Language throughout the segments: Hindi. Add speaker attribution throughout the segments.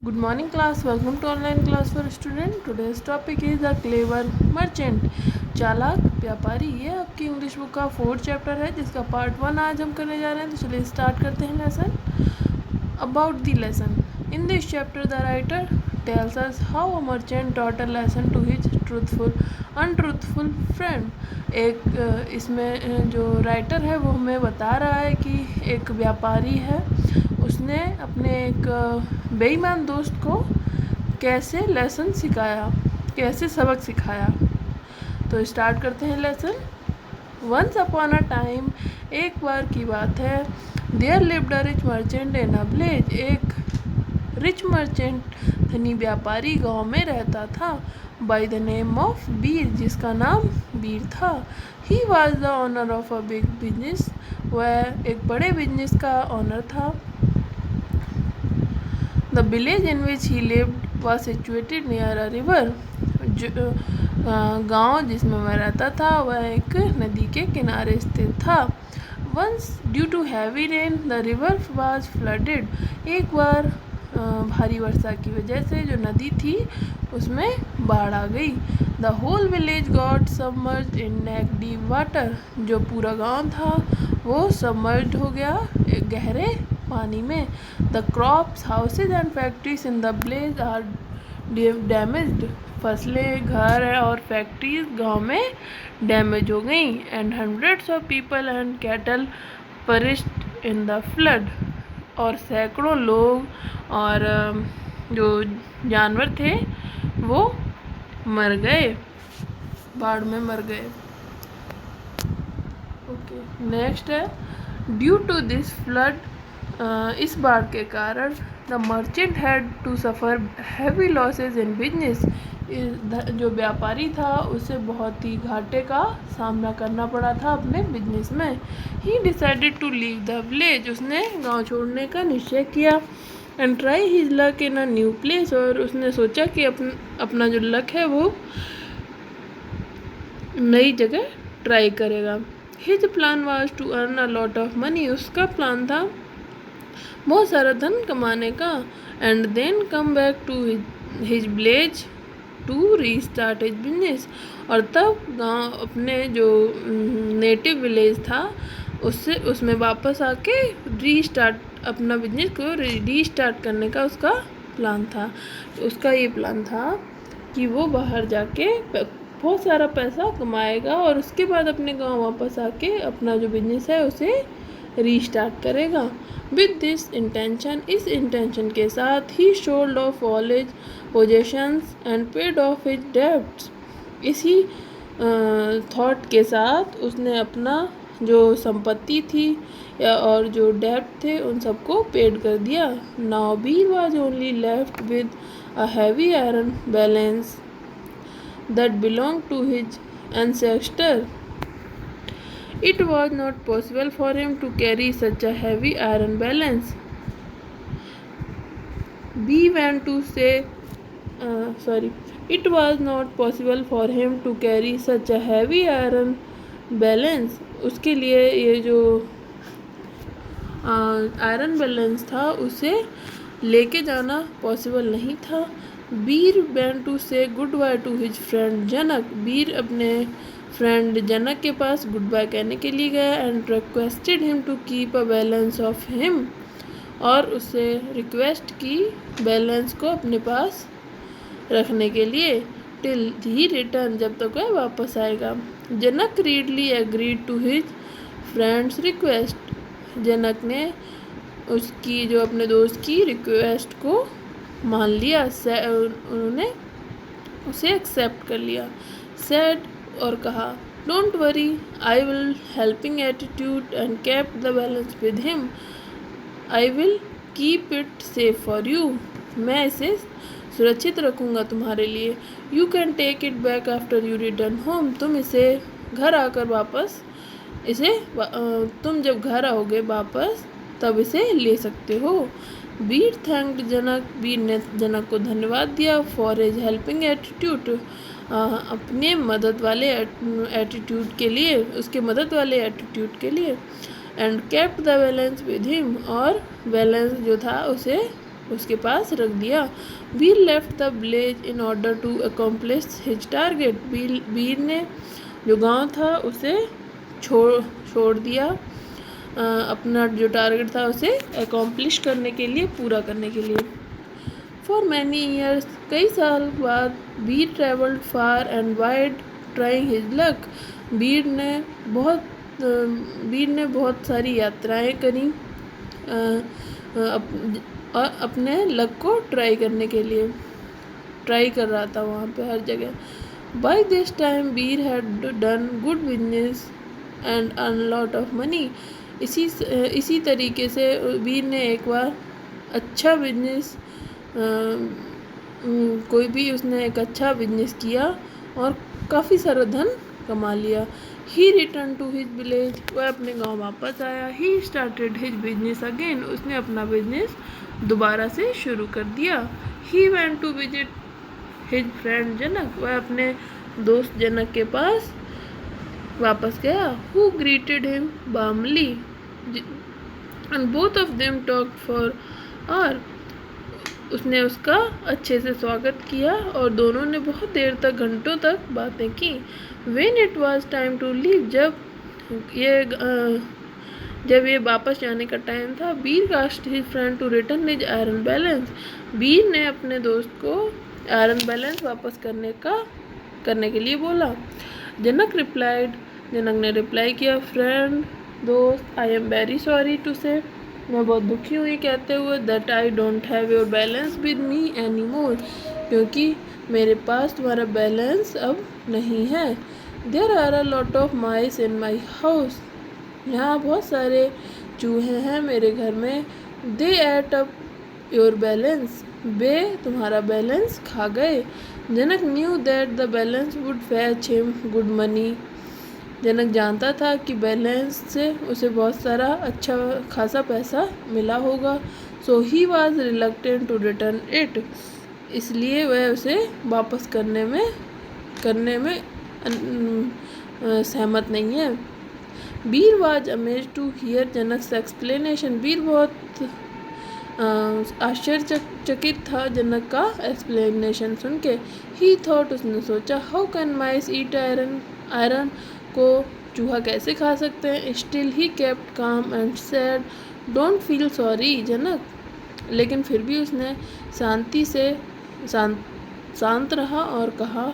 Speaker 1: Good morning class, welcome to online class for student. Today's topic is the clever merchant. चालाक व्यापारी। ये आपकी इंग्लिश बुक का 4th चैप्टर है जिसका पार्ट 1 आज हम करने जा रहे हैं। तो चलिए स्टार्ट करते हैं lesson. About the lesson. In this chapter the writer tells us how a merchant taught a lesson to his untruthful friend. इसमें जो राइटर है वो हमें बता रहा है कि एक व्यापारी है, उसने अपने एक बेईमान दोस्त को कैसे लेसन सिखाया, कैसे सबक सिखाया। तो स्टार्ट करते हैं lesson. Once upon a time, एक बार की बात है, there lived a rich merchant in a village. एक रिच मर्चेंट धनी व्यापारी गांव में रहता था, by the name of Bir, जिसका नाम बीर था। He was the owner of a big business. वह एक बड़े बिजनेस का ओनर था। The village in which he lived was situated near a river. गांव जिसमें वह रहता था वह एक नदी के किनारे स्थित था। Once due to heavy rain the river was flooded. एक बार भारी वर्षा की वजह से जो नदी थी उसमें बाढ़ आ गई। The whole village got submerged in neck deep water. जो पूरा गांव था वो सबमर्ज्ड हो गया एक गहरे पानी में। The crops, houses and factories in the village are damaged. फसलें, घर और फैक्ट्रीज गांव में डैमेज हो गई। And hundreds of people and cattle perished in the flood. और सैकड़ों लोग और जो जानवर थे वो मर गए, बाढ़ में मर गए। ओके, नेक्स्ट है ड्यू टू दिस फ्लड। इस बाढ़ के कारण the merchant had to suffer heavy losses in business. जो व्यापारी था उसे बहुत ही घाटे का सामना करना पड़ा था अपने बिजनेस में। He decided to leave the village. उसने गांव छोड़ने का निश्चय किया। And try his luck in a new place. और उसने सोचा कि अपना जो लक है वो नई जगह ट्राई करेगा। His plan was to earn a lot of money. उसका प्लान था बहुत सारा धन कमाने का। And then come back to his village to restart his business. और तब गांव अपने जो नेटिव विलेज था उसमें वापस आके रीस्टार्ट अपना बिजनेस को रीस्टार्ट करने का उसका प्लान था। उसका ये प्लान था कि वो बाहर जाके बहुत सारा पैसा कमाएगा और उसके बाद अपने गांव वापस आके अपना जो बिजनेस है उसे रीस्टार्ट करेगा। विद दिस इंटेंशन, इस इंटेंशन के साथ ही sold off all his possessions and paid of his debts. इसी थॉट के साथ उसने अपना जो संपत्ति थी और जो डेब्ट थे उन सबको पेड कर दिया। Now Bir was only left with a heavy iron balance that belonged to his ancestor. It was not possible for him to carry such a heavy iron balance. B went to say, It was not possible for him to carry such a heavy iron balance. उसके लिए ये जो आयरन बैलेंस था उसे लेके जाना पॉसिबल नहीं था। Bir went to say goodbye to his friend Janak. Bir अपने फ्रेंड जनक के पास गुड बाय कहने के लिए गया। And requested him to keep a balance of him. और उससे रिक्वेस्ट की बैलेंस को अपने पास रखने के लिए। टिल ही रिटर्न, जब तक वह वापस आएगा। Janak readily agreed to his friend's request. Janak ने उसकी जो अपने दोस्त की रिक्वेस्ट को मान लिया, उन्होंने उसे एक्सेप्ट कर लिया। सेड, और कहा, don't worry, I will helping attitude and kept the balance with him. I will keep it safe for you. मैं इसे सुरक्षित रखूँगा तुम्हारे लिए। You can take it back after you return home. तुम इसे घर आकर वापस तुम जब घर आओगे वापस तब इसे ले सकते हो। बीर थैंक्ड जनक। बीर ने जनक को धन्यवाद दिया फॉर हिज हेल्पिंग एटीट्यूड, अपने मदद वाले एटीट्यूड के लिए, उसके मदद वाले एटीट्यूड के लिए। And kept the balance with him, और बैलेंस जो था उसे उसके पास रख दिया। Bir left the village in order to accomplish his target. Bir ने जो गांव था उसे छोड़ दिया, अपना जो टारगेट था उसे अकम्प्लिश करने के लिए, पूरा करने के लिए। फॉर मैनी ईयर्स, कई साल बाद, Bir travelled far and wide trying his luck. Bir ने बहुत सारी यात्राएं करी और अपने लक को ट्राई करने के लिए ट्राई कर रहा था वहाँ पे हर जगह। By this time Bir had done good business and earn lot of money. इसी तरीके से बीर ने एक बार अच्छा बिजनेस उसने एक अच्छा बिजनेस किया और काफ़ी सारा धन कमा लिया। He return to his village, वह अपने गांव वापस आया। He started his business again, उसने अपना बिजनेस दोबारा से शुरू कर दिया। He went to visit his friend Janak, वह अपने दोस्त जनक के पास वापस गया। Who greeted him warmly and both of them talked for hour, उसने उसका अच्छे से स्वागत किया और दोनों ने बहुत देर तक, घंटों तक बातें की। When it was time to leave, जब ये वापस जाने का टाइम था, बीर asked his friend to return his iron balance, बीर ने अपने दोस्त को आयरन बैलेंस वापस करने के लिए बोला। जनक रिप्लाइड, जनक ने रिप्लाई किया, फ्रेंड, दोस्त, I am very sorry to say, मैं बहुत दुखी हुई कहते हुए, that I don't have your balance with me any more, क्योंकि मेरे पास तुम्हारा बैलेंस अब नहीं है। There are a lot of mice in my house, यहाँ बहुत सारे चूहे हैं मेरे घर में। They ate up your balance, वे तुम्हारा बैलेंस खा गए। Janak knew that the balance would fetch him good money, जनक जानता था कि बैलेंस से उसे बहुत सारा अच्छा खासा पैसा मिला होगा। So he was reluctant to return it, इसलिए वह उसे वापस करने में सहमत नहीं है। Bir was amazed to hear Janak's explanation, Bir बहुत आश्चर्यचकित था जनक का एक्सप्लेनेशन सुन के। ही थॉट, उसने सोचा, how can mice eat iron, को चूहा कैसे खा सकते हैं। Still he kept calm and said, don't feel sorry Janak, लेकिन फिर भी उसने शांत रहा और कहा,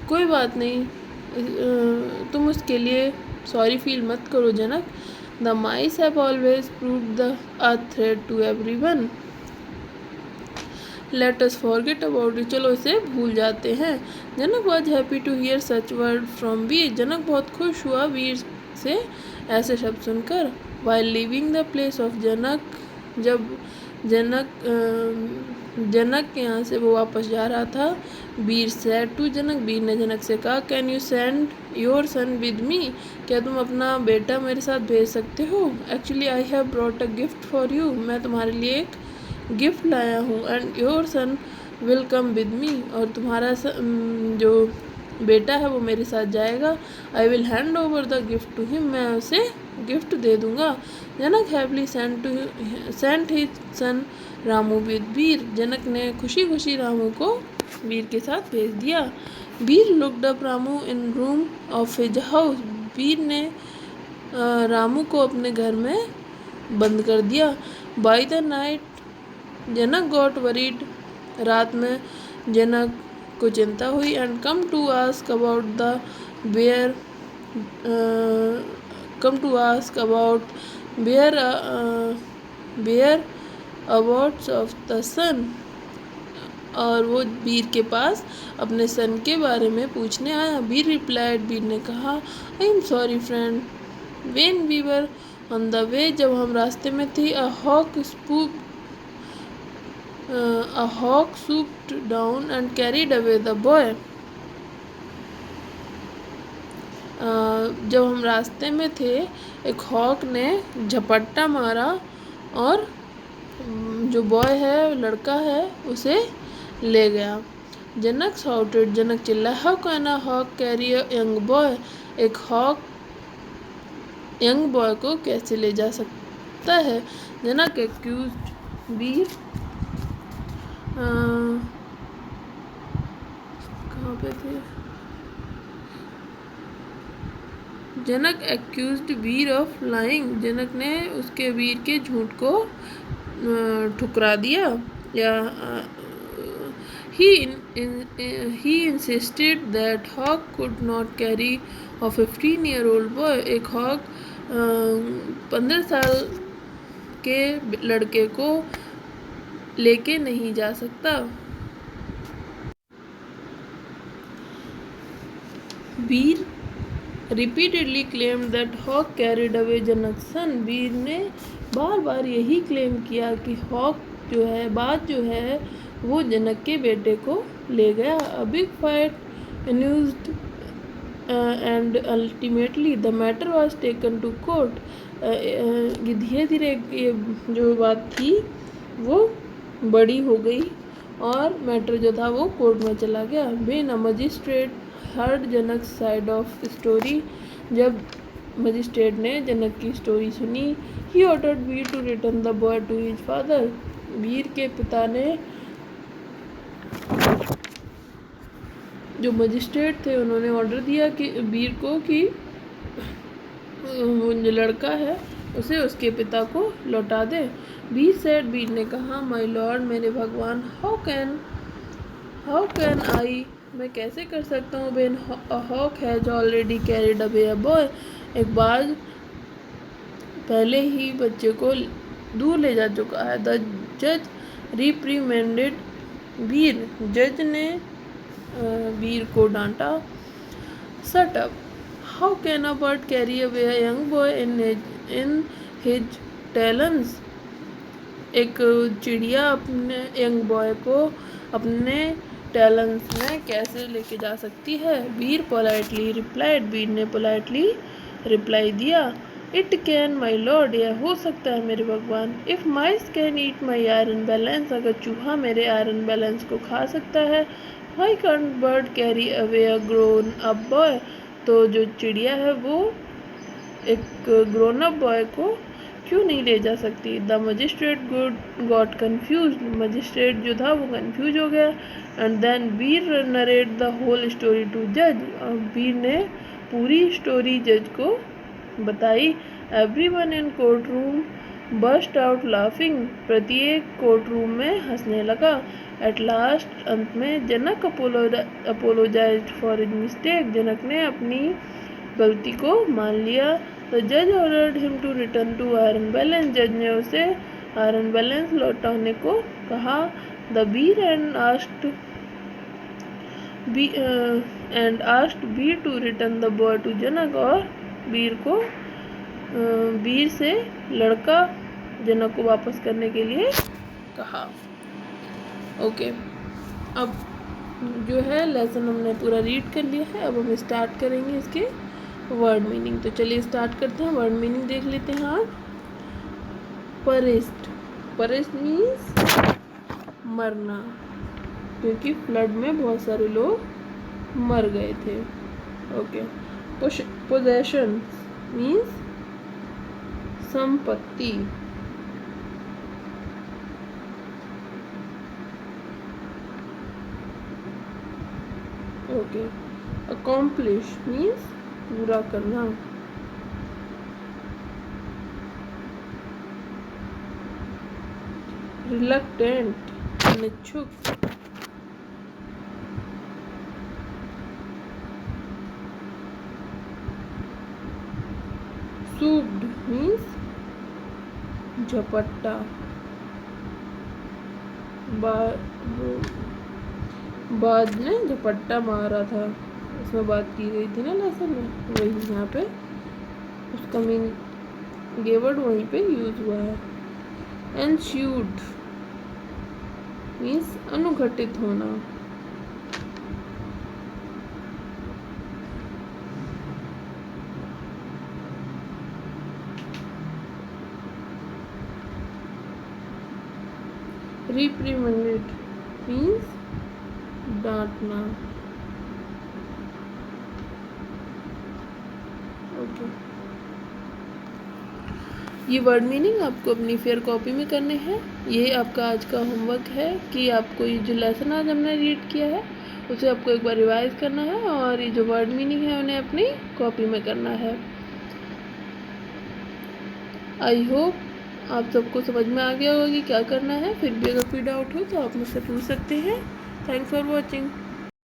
Speaker 1: कोई बात नहीं, तुम उसके लिए सॉरी फील मत करो Janak. The mice have always proved a threat to everyone, let us forget about it, चलो इसे भूल जाते हैं। Janak was happy to hear such word from Bir, Janak बहुत खुश हुआ बीर से ऐसे शब्द सुनकर। While leaving the place of Janak, जब जनक के यहाँ से वो वापस जा रहा था, बीर सेड टू जनक, बीर ने जनक से कहा, can you send your son with me, क्या तुम अपना बेटा मेरे साथ भेज सकते हो। Actually I have brought a gift for you, मैं तुम्हारे लिए एक गिफ्ट लाया हूँ। And your son will come with me, और तुम्हारा जो बेटा है वो मेरे साथ जाएगा। I will hand over the gift to him, मैं उसे गिफ्ट दे दूँगा। Janak heavily sent his son Ramu with बीर, जनक ने खुशी खुशी रामू को बीर के साथ भेज दिया। Bir locked up Ramu in room of his house, Bir ने रामू को अपने घर में बंद कर दिया। By the night Janak got worried, रात में जनक को चिंता हुई। And come to ask about the whereabouts of the son, और वो बीर के पास अपने सन के बारे में पूछने आया। बीर रिप्लाइड, बीर ने कहा, I am sorry friend, when we were on the way, जब हम रास्ते में थे, a hawk swooped down and carried away the boy, जब हम रास्ते में थे एक हॉक ने झपट्टा मारा और जो बॉय है, लड़का है, उसे ले गया। जनक शाउटेड, जनक चिल्लाया, how can a hawk carry a young boy, एक हॉक यंग बॉय को कैसे ले जा सकता है। जनक एक्यूज्ड बीर कहाँ पे थे? जनक एक्यूज्ड वीर ऑफ लाइंग, जनक ने उसके वीर के झूठ को ठुकरा दिया। या he insisted that hawk could not carry a 15-year-old boy, एक हॉक 15 साल के लड़के को लेके नहीं जा सकता। वीर repeatedly claimed that hawk carried away जनक's son, वीर ने बार बार यही क्लेम किया कि हॉक जो है, बाज जो है, वो जनक के बेटे को ले गया। A big fight ensued and ultimately the matter was taken to court. धीरे धीरे ये जो बात थी वो बड़ी हो गई और मैटर जो था वो कोर्ट में चला गया। When a magistrate heard Janak side of story, जब मजिस्ट्रेट ने जनक की स्टोरी सुनी, he ordered Veer to return the boy to his father, Veer के पिता ने, जो मजिस्ट्रेट थे, उन्होंने ऑर्डर दिया कि वीर को कि वो जो लड़का है उसे उसके पिता को लौटा दे। वीर सेड, वीर ने कहा, माय लॉर्ड, मेरे भगवान, हाउ कैन आई, मैं कैसे कर सकता हूँ, when a hawk has already carried away a boy, एक बाज पहले ही बच्चे को दूर ले जा चुका है। द जज रिप्रीमेंडेड वीर, जज ने वीर को डांटा। Shut up, how can a bird carry away a young boy in his talons, एक चिड़िया अपने यंग बॉय को अपने टैलेंस में कैसे लेके जा सकती है। वीर पोलाइटली रिप्लाइड, वीर ने पोलाइटली रिप्लाई दिया, इट कैन माई लॉर्ड, यह हो सकता है मेरे भगवान। If mice can eat my iron balance, अगर चूहा मेरे आयरन बैलेंस को खा सकता है, why can't bird carry away a grown up boy, तो जो चिड़िया है वो एक ग्रोन अप बॉय को क्यों नहीं ले जा सकती। The magistrate got confuse, magistrate जो था वो कन्फ्यूज हो गया। And then Vir narrate the whole story to जज, वीर ने पूरी स्टोरी जज को बताई। Everyone in court room burst out laughing, प्रत्येक कोर्ट रूम में हंसने लगा। एट लास्ट, अंत में, Janak apologised for his mistake, Janak ने अपनी गलती को मान लिया। तो जज ordered him to return to iron balance, जज ने उसे आयरन बैलेंस लौटाने को कहा। The Veer and asked Veer to return the boy to Janak, और वीर से लड़का जनक को वापस करने के लिए कहा। ओके, अब जो है लेसन हमने पूरा रीड कर लिया है। अब हम स्टार्ट करेंगे इसके वर्ड मीनिंग। तो चलिए स्टार्ट करते हैं, वर्ड मीनिंग देख लेते हैं। आप परेस्ट, परेस्ट मीन्स मरना, क्योंकि फ्लड में बहुत सारे लोग मर गए थे। ओके, पोजेशन मीन्स संपत्ति। ओके, अकॉम्प्लिश मीन्स पूरा करना। रिलक्टेंट, अनिच्छुक। सूब्ड मीन्स झपट्टा। बाज ने झपट्टा मारा था, इसमें बात की गई थी ना लेसन में, वही यहाँ पे उसका मीन ये वर्ड वहीं पे यूज हुआ है। एनश्यूड मीन्स अनुघटित होना। रिप्रीमेंडेड मीन्स डांटना। ओके, ये वर्ड मीनिंग आपको अपनी फेयर कॉपी में करने हैं। ये आपका आज का होमवर्क है कि आपको ये जो लेसन आज हमने रीड किया है उसे आपको एक बार रिवाइज करना है और ये जो वर्ड मीनिंग है उन्हें अपनी कॉपी में करना है। आई होप आप सबको समझ में आ गया होगा कि क्या करना है। फिर भी अगर कोई डाउट हो तो आप मुझसे पूछ सकते हैं। Thanks for watching.